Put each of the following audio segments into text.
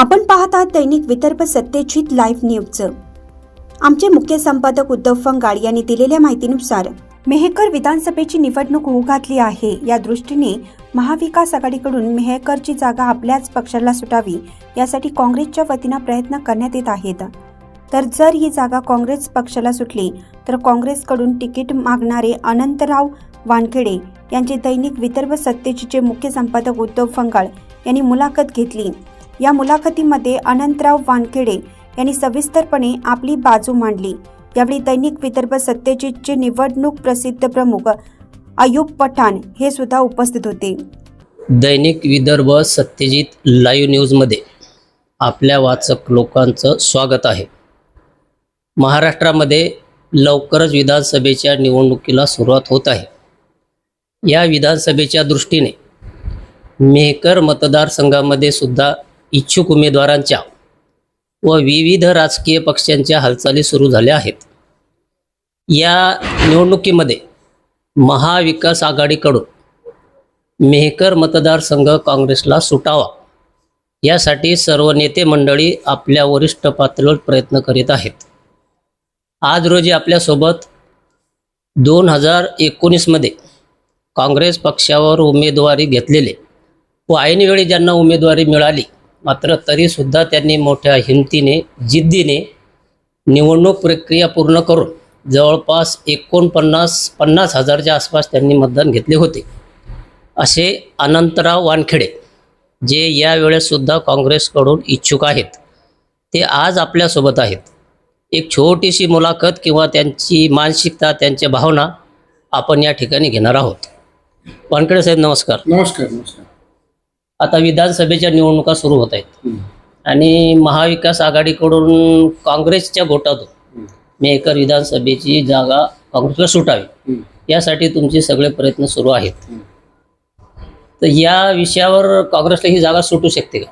आपण पाहत आहात दैनिक विदर्भ सत्यजित लाईव्ह न्यूज। आमचे मुख्य संपादक उद्धव फंगाड यांनी दिलेल्या माहितीनुसार मेहकर विधानसभेची निवडणूक होऊ घातली आहे। या दृष्टीने महाविकास आघाडीकडून मेहकरची जागा आपल्याच पक्षाला सुटावी यासाठी काँग्रेसच्या वतीने प्रयत्न करण्यात येत आहेत। तर जर ही जागा काँग्रेस पक्षाला सुटली तर काँग्रेसकडून तिकीट मागणारे अनंतराव वानखेडे यांचे दैनिक विदर्भ सत्यजितचे मुख्य संपादक उद्धव फंगाड यांनी मुलाखत घेतली। या मुलाखतीमध्ये अनंतराव वानखेडे यांनी सविस्तरपणे आपली बाजू मांडली। यावेळी दैनिक विदर्भ सत्यजितचे निवडणूक प्रसिद्ध प्रमुख अयूब पठाण हे सुद्धा उपस्थित होते। दैनिक विदर्भ सत्यजित लाईव्ह न्यूजमध्ये आपल्या वाचक लोकांचं स्वागत आहे। महाराष्ट्रामध्ये लवकरच विधानसभेच्या निवडणुकीला सुरुवात होत आहे। या विधानसभेच्या दृष्टीने मेहकर मतदारसंघामध्ये सुद्धा इच्छुक उमेदवारांच्या व विविध राजकीय पक्षांच्या हालचाली सुरू झाल्या आहेत। या निवडणुकीमध्ये महाविकास आघाडीकडून मेहकर मतदारसंघ काँग्रेसला सुटावा यासाठी सर्व नेते मंडळी आपल्या वरिष्ठ पातळीवर प्रयत्न करीत आहेत। आज रोजी आपल्यासोबत 2019 मध्ये काँग्रेस पक्षावर उमेदवारी घेतलेले व ऐनवेळी ज्यांना उमेदवारी मिळाली मात्र तरीसुद्धा त्यांनी मोठ्या हिमतीने जिद्दीने निवडणूक प्रक्रिया पूर्ण करून जवळपास 49 हजारच्या आसपास त्यांनी मतदान घेतले होते असे अनंतराव वानखेडे जे यावेळेसुद्धा काँग्रेसकडून इच्छुक आहेत ते आज आपल्यासोबत आहेत। एक छोटीशी मुलाखत किंवा त्यांची मानसिकता त्यांच्या भावना आपण या ठिकाणी घेणार आहोत। वानखेडे साहेब नमस्कार। नमस्कार। नमस्कार। आता विधानसभेच्या निवडणुका सुरू होत आहेत आणि महाविकास आघाडीकडून काँग्रेसच्या गोटातून मेहकर विधानसभेची जागा काँग्रेसला सुटावी यासाठी तुमचे सगळे प्रयत्न सुरू आहेत। तर या विषयावर काँग्रेसला ही जागा सुटू शकते का?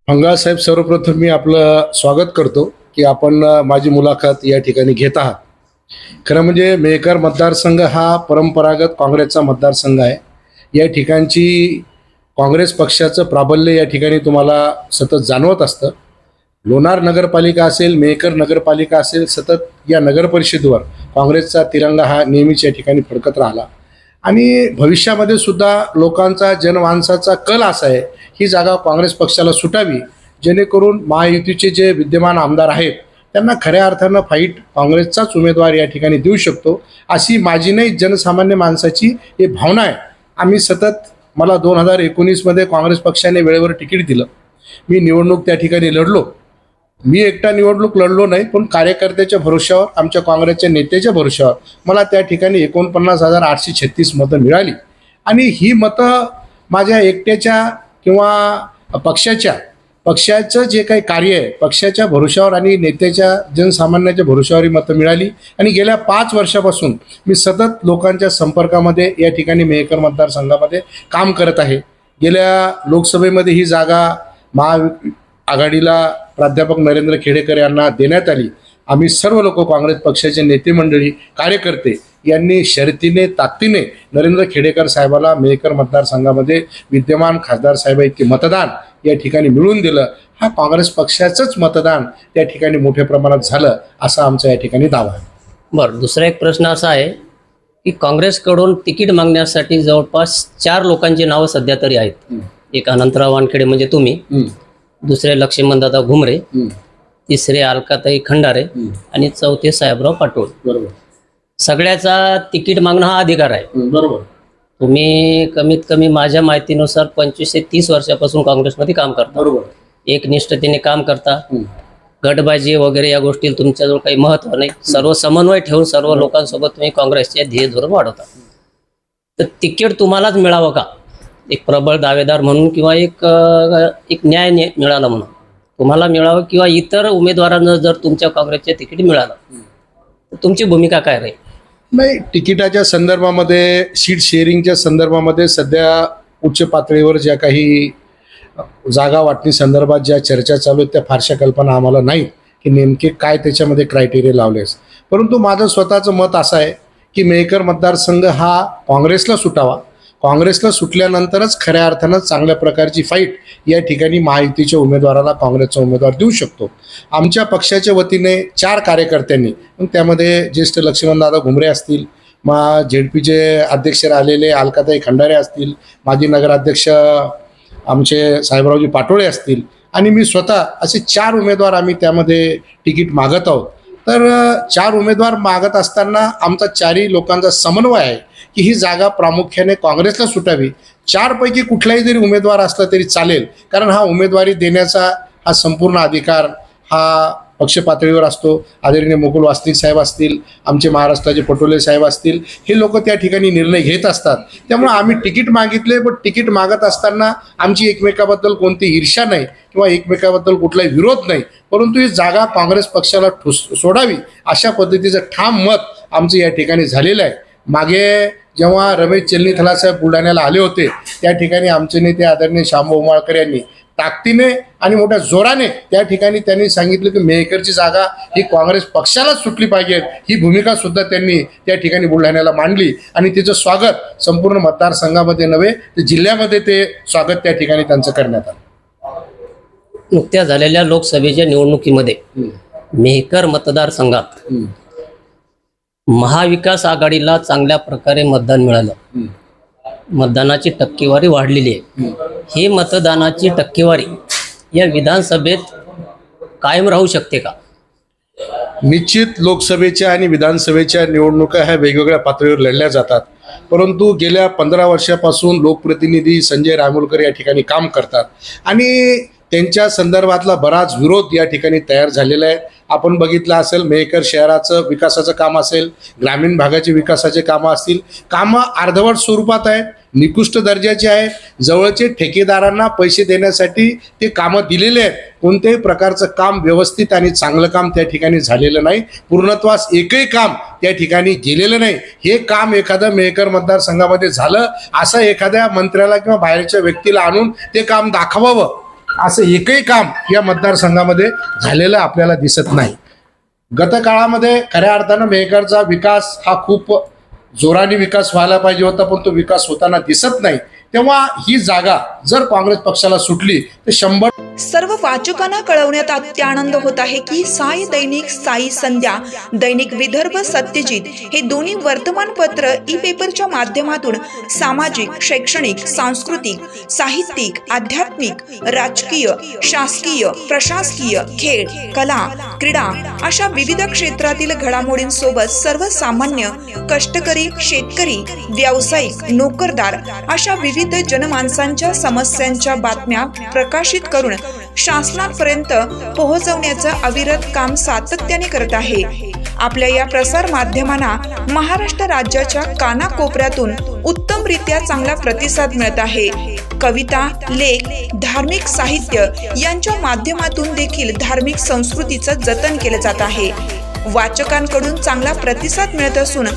फंगाड साहेब, सर्वप्रथम मी आपलं स्वागत करतो की आपण माझी मुलाखत या ठिकाणी घेत आहात। खरं म्हणजे मेहकर मतदारसंघ हा परंपरागत काँग्रेसचा मतदारसंघ आहे। या ठिकाणची काँग्रेस पक्षाचं प्राबल्य या ठिकाणी तुम्हाला सतत जाणवत असतं। लोणार नगरपालिका असेल, मेहकर नगरपालिका असेल, सतत या नगरपरिषदेवर काँग्रेसचा तिरंगा हा नेहमीच या ठिकाणी फडकत राहिला आणि भविष्यामध्ये सुद्धा लोकांचा जनमानसाचा कल असा आहे ही जागा काँग्रेस पक्षाला सुटावी जेणेकरून महायुतीचे जे विद्यमान आमदार आहेत त्यांना खऱ्या अर्थानं फाईट काँग्रेसचाच उमेदवार या ठिकाणी देऊ शकतो अशी माझी नाही जनसामान्य माणसाची ही भावना आहे। आम्ही सतत मला 2019 मध्ये काँग्रेस पक्षाने वेळेवर तिकीट दिलं। मी निवडणूक त्या ठिकाणी लढलो। मी एकटा निवडणूक लढलो नाही पण कार्यकर्त्याच्या भरोश्यावर आमच्या काँग्रेसच्या नेत्याच्या भरोश्यावर मला त्या ठिकाणी 49,836 मतं मिळाली आणि ही मतं माझ्या एकट्याच्या किंवा पक्षाचं जे काही कार्य आहे पक्षाच्या भरोश्यावर आणि नेत्याच्या जनसामान्याच्या भरोश्यावर ही मतं मिळाली आणि गेल्या 5 वर्षापासून मी सतत लोकांच्या संपर्कामध्ये या ठिकाणी मेहकर मतदारसंघामध्ये काम करत आहे। गेल्या लोकसभेमध्ये ही जागा महाआघाडीला प्राध्यापक नरेंद्र खेडेकर यांना देण्यात आली। आम्ही सर्व लोक काँग्रेस पक्षाचे नेते मंडळी कार्यकर्ते यांनी शर्तीने ताकदीने नरेंद्र खेडेकर साहेबाला मेहकर मतदारसंघामध्ये विद्यमान खासदार साहेब इतके मतदान या ठिकाणी मिळवून दिलं। हा काँग्रेस पक्षाचंच मतदान त्या ठिकाणी मोठ्या प्रमाणात झालं असा आमचा या ठिकाणी दावा आहे। बरं, दुसरा एक प्रश्न असा आहे की काँग्रेसकडून तिकीट मागण्यासाठी जवळपास 4 लोकांची नावं सध्या तरी आहेत। एक अनंतराव वानखेडे म्हणजे तुम्ही, दुसरे लक्ष्मणदादा घुमरे, तिसरे अलकाताई खंडारे आणि चौथे साहेबराव पाटोळे। बरोबर। सगळ्याचा तिकीट मागणं हा अधिकार आहे। बरोबर। तुम्ही कमीत कमी माझ्या माहितीनुसार 25 ते 30 वर्षापासून काँग्रेसमध्ये काम करता। बरोबर। एक निष्ठतेने काम करता। गटबाजी वगैरे या गोष्टी तुमच्याजवळ काही महत्त्व नाही। सर्व समन्वय ठेवून सर्व लोकांसोबत तुम्ही काँग्रेसचे ध्येय धोरण वाढवता। तर तिकीट तुम्हालाच मिळावं का एक प्रबळ दावेदार म्हणून किंवा एक न्याय मिळाला म्हणून तुम्हाला मिळावं किंवा इतर उमेदवारांना जर तुमच्या काँग्रेसचे तिकीट मिळालं तर तुमची भूमिका काय राहील? नाही, तिकिटाच्या संदर्भामध्ये सीट शेअरिंगच्या संदर्भामध्ये सध्या उच्च पातळीवर ज्या काही जागा वाटणी संदर्भात ज्या चर्चा चालू आहेत त्या फारशा कल्पना आम्हाला नाही की नेमके काय त्याच्यामध्ये क्रायटेरिया लावलेस। परंतु माझं स्वतःचं मत असं आहे की मेहकर मतदारसंघ हा काँग्रेसला सुटावा काँग्रेसला सुटल्यानंतरच खऱ्या अर्थानं चांगल्या प्रकारची फाईट या ठिकाणी महायुतीच्या उमेदवाराला काँग्रेसचा उमेदवार देऊ शकतो. आमच्या पक्षाच्या वतीने 4 कार्यकर्त्यांनी, मग त्यामध्ये ज्येष्ठ लक्ष्मणदादा घुमरे असतील, झेडपीचे अध्यक्ष राहिलेले अलकाताई खंडारे असतील, माजी नगराध्यक्ष आमचे साहेबरावजी पाटोळे असतील आणि मी स्वतः, असे 4 उमेदवार आम्ही त्यामध्ये तिकीट मागत आहोत. तर 4 उमेदवार मागत असताना आमचा 4ही लोकांचा समन्वय आहे की ही जागा प्रामुख्याने काँग्रेसला सुटावी. 4 पैकी कुठलाही जरी उमेदवार असला तरी चालेल, कारण हा उमेदवारी देण्याचा हा संपूर्ण अधिकार हा पक्ष पातळीवर असतो. आदरणीय मुकुल वासनिक साहेब असतील, आमचे महाराष्ट्राचे पटोले साहेब असतील, हे लोक त्या ठिकाणी निर्णय घेत असतात. त्यामुळे आम्ही तिकीट मागितले, पण तिकीट मागत असताना आमची एकमेकाबद्दल कोणती ईर्ष्या नाही किंवा एकमेकाबद्दल कुठलाही विरोध नाही, परंतु ही जागा काँग्रेस पक्षाला सोडावी अशा पद्धतीचं ठाम मत आमचं या ठिकाणी झालेलं आहे. मागे जेव्हा रमेश चलनीथला साहेब बुलढाण्याला आले होते, त्या ठिकाणी आमचे नेते आदरणीय शामभाऊ उमाळकर यांनी ताकदीने आणि मोठ्या जोराने त्या ठिकाणी त्यांनी सांगितलं की मेहकरची जागा ही काँग्रेस पक्षालाच सुटली पाहिजे, ही भूमिका सुद्धा त्यांनी त्या ठिकाणी बुलढाण्याला मांडली आणि तिचं स्वागत संपूर्ण मतदारसंघामध्ये नव्हे तर जिल्ह्यामध्ये ते स्वागत त्या ठिकाणी त्यांचं करण्यात आलं. नुकत्या झालेल्या लोकसभेच्या निवडणुकीमध्ये मेहकर मतदारसंघात महाविकास आघाडीला चांगल्या प्रकारे मतदान मिळालं. मतदानाची टक्केवारी वाढलेली आहे. ही मतदानाची टक्केवारी या विधानसभेत कायम राहू शकते का? निश्चित लोकसभेच्या आणि विधानसभेच्या निवडणुका ह्या वेगवेगळ्या पातळीवर लढल्या जातात, परंतु गेल्या 15 वर्षापासून लोकप्रतिनिधी संजय रायमुलकर या ठिकाणी काम करतात आणि त्यांच्या संदर्भातला बराच विरोध या ठिकाणी तयार झालेला आहे. आपण बघितलं असेल, मेहकर शहराचं विकासाचं काम असेल, ग्रामीण भागाचे विकासाचे कामं असतील, कामं अर्धवट स्वरूपात आहेत, निकृष्ट दर्जाचे आहेत, जवळचे ठेकेदारांना पैसे देण्यासाठी ते कामं दिलेले आहेत. कोणत्याही प्रकारचं काम व्यवस्थित आणि चांगलं काम त्या ठिकाणी झालेलं नाही. पूर्णत्वास एकही काम त्या ठिकाणी गेलेलं नाही. हे काम एखादं मेहकर मतदारसंघामध्ये झालं असं एखाद्या मंत्र्याला किंवा बाहेरच्या व्यक्तीला आणून ते काम दाखवावं असं एकही काम या मतदारसंघामध्ये झालेलं आपल्याला दिसत नाही. गत काळामध्ये खऱ्या अर्थानं मेहकरचा विकास हा खूप जोराने विकास व्हायला पाहिजे होता, पण तो विकास होताना दिसत नाही. तेव्हा ही जागा जर काँग्रेस पक्षाला सुटली तर 100. सर्व वाचकांना कळवण्यात अत्यानंद होत आहे की साई दैनिक, साई संध्या, दैनिक विदर्भ सत्यजित हे दोन्ही वर्तमानपत्र ई पेपरच्या माध्यमातून सामाजिक, शैक्षणिक, सांस्कृतिक, साहित्यिक, आध्यात्मिक, राजकीय, शासकीय, प्रशासकीय, खेळ, कला, क्रीडा अशा विविध क्षेत्रातील घडामोडींसोबत सर्वसामान्य, कष्टकरी, शेतकरी, व्यावसायिक, नोकरदार अशा विविध जनमानसांच्या समस्यांच्या बातम्या प्रकाशित करून शासनापर्यंत पोहोचवण्याचं अविरत काम सातत्याने करत आहे. आपल्या या प्रसार माध्यमांना महाराष्ट्र राज्याच्या कानाकोपऱ्यातून उत्तमरित्या चांगला प्रतिसाद मिळत आहे. कविता, लेख, धार्मिक साहित्य यांच्या माध्यमातून देखील धार्मिक संस्कृतीचं जतन केलं जात आहे. वाचकांकडून चांगला प्रतिसाद मिळत असून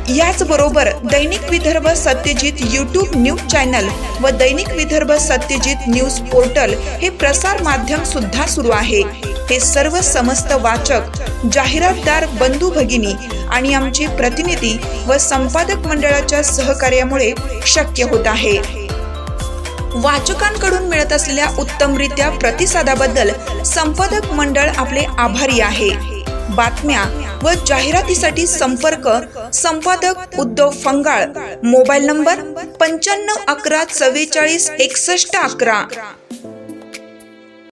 याचबरोबर दैनिक Vidarbha Satyajit YouTube news channel व दैनिक विदर्भ सत्यजित न्यूज पोर्टल हे प्रसार माध्यम सुद्धा सुरू आहे. हे सर्व समस्त वाचक, जाहिरातदार बंधू भगिनी आणि आमचे प्रतिनिधी व संपादक मंडळाच्या सहकार्यामुळे शक्य होत आहे. वाचकांकडून मिळत असलेल्या उत्तमरित्या प्रतिसादाबद्दल संपादक मंडळ आपले आभारी आहे. बातम्या व जाहिरातीसाठी संपर्क संपादक उद्धव फंगाळ, मोबाईल नंबर 95 11 44 61 11.